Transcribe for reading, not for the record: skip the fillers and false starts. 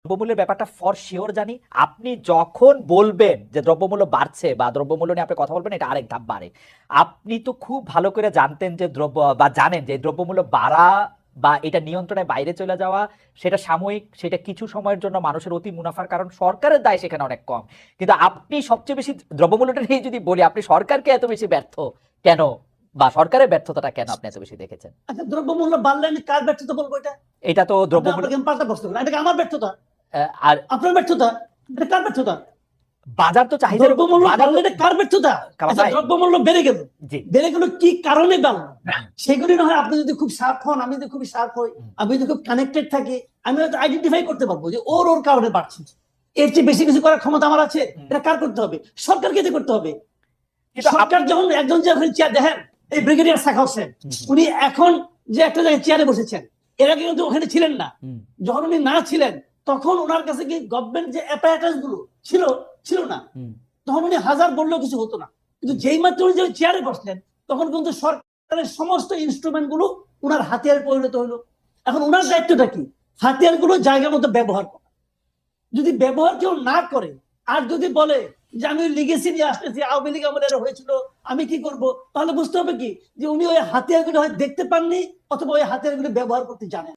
দ্রব্যমূল্যের ব্যাপারটা for sure জানি। আপনি যখন বলবেন যে দ্রব্যমূল্য বাড়ছে বা দ্রব্যমূল্য নিয়ে আপনি কথা বলবেন, এটা আরেক ধাপ বাড়ে। আপনি তো খুব ভালো করে জানতেন যে জানেন যে দ্রব্যমূল্য বাড়া বা এটা নিয়ন্ত্রণের বাইরে চলে যাওয়া সেটা সাময়িক, সেটা কিছু সময়ের জন্য মানুষের অতি মুনাফার কারণ, সরকারের দায় সেখানে অনেক কম। কিন্তু আপনি সবচেয়ে বেশি দ্রব্যমূল্যটা নিয়ে যদি বলি, আপনি সরকারকে এত বেশি ব্যর্থ কেন, বা সরকারের ব্যর্থতাটা কেন আপনি এত বেশি দেখেছেন? আচ্ছা, দ্রব্যমূল্য বাড়লে আমি কার ব্যর্থতা বলবো? এটা তো দ্রব্যমূল্য পাল্টা প্রশ্ন করেন, এটা আমার ব্যর্থতা, আর আপনার ব্যর্থতা, এটা কার ব্যর্থতা? বাজার তো চাহিদা, দ্রব্যমূল্য বাড়লে এটা কার ব্যর্থতা? আচ্ছা, দ্রব্যমূল্য বেড়ে গেল, বেড়ে গেল কি কারণে বাড়লো সেগুলি না হয় আপনি যদি খুব শার্প হন, আমি যদি খুব শার্প হই, আমি যদি খুব কানেক্টেড থাকি, আমি হয়তো আইডেন্টিফাই করতে পারবো যে ওর কারণে বাড়ছে। এর চেয়ে বেশি কিছু করার ক্ষমতা আমার আছে? এটা কার করতে হবে? সরকারকে যে করতে হবে। সরকার যখন একজন যে ওখানে চেয়ার দেখেন, এই ব্রিগেডিয়ার শাখা হোসেন, উনি এখন যে একটা জায়গায় চেয়ারে বসেছেন, এর আগে কিন্তু ওখানে ছিলেন না। যখন উনি না ছিলেন তখন ওনার কাছে কি গভর্নমেন্ট যে অ্যাপারেটাস গুলো ছিল না, তখন উনি হাজার বললেও কিছু হতো না। কিন্তু যেই মাত্র উনি চেয়ারে বসলেন তখন কিন্তু সরকারের সমস্ত ইনস্ট্রুমেন্ট গুলো ওনার হাতিয়ারে পরিণত হলো। এখন ওনার দায়িত্বটা কি? হাতিয়ার গুলো জায়গা মতো ব্যবহার করা। যদি ব্যবহার কেউ না করে আর যদি বলে যে আমি লিগেসি নিয়ে আসতেছি, আওয়ামী লীগ আমাদের হয়েছিল, আমি কি করব, তাহলে বুঝতে হবে কি যে উনি ওই হাতিয়ারগুলো হয় দেখতে পাননি, অথবা ওই হাতিয়ারগুলো ব্যবহার করতে জানেন।